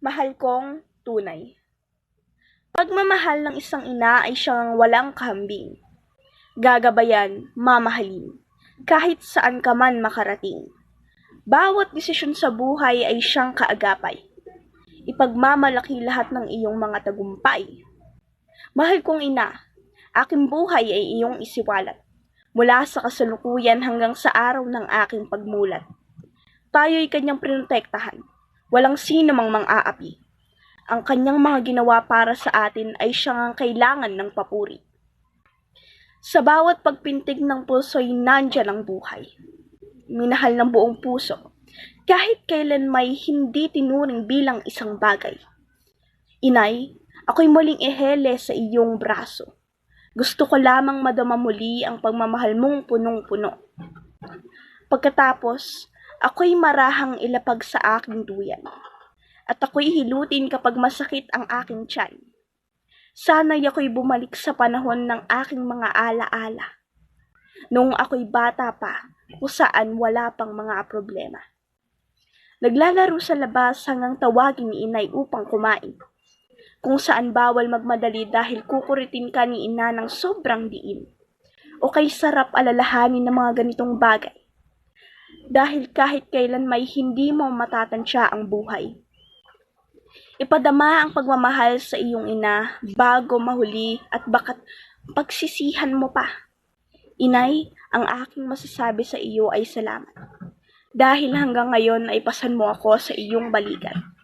Mahal kong tunay. Pagmamahal ng isang ina ay siyang walang kahambing. Gagabayan, mamahalin, kahit saan ka man makarating. Bawat desisyon sa buhay ay siyang kaagapay. Ipagmamalaki lahat ng iyong mga tagumpay. Mahal kong ina, aking buhay ay iyong isiwalat. Mula sa kasalukuyan hanggang sa araw ng aking pagmulat. Tayo'y kanyang pinotektahan. Walang sino mang mang-aapi. Ang kanyang mga ginawa para sa atin ay siyang kailangan ng papuri. Sa bawat pagpintig ng puso'y nandyan ang buhay. Minahal ng buong puso, kahit kailan may hindi tinuring bilang isang bagay. Inay, ako'y muling ehele sa iyong braso. Gusto ko lamang madama muli ang pagmamahal mong punong-puno. Pagkatapos, ako'y marahang ilapag sa aking duyan. At ako'y hilutin kapag masakit ang aking tiyan. Sana'y ako'y bumalik sa panahon ng aking mga alaala. Noong ako'y bata pa, kung saan wala pang mga problema. Naglalaro sa labas hanggang tawagin ni inay upang kumain. Kung saan bawal magmadali dahil kukuritin ka ni ina ng sobrang diin. O kay sarap alalahanin ng mga ganitong bagay. Dahil kahit kailan may hindi mo matatansya ang buhay. Ipadama ang pagmamahal sa iyong ina bago mahuli at baka't pagsisihan mo pa. Inay, ang aking masasabi sa iyo ay salamat. Dahil hanggang ngayon ay pasan mo ako sa iyong balikan.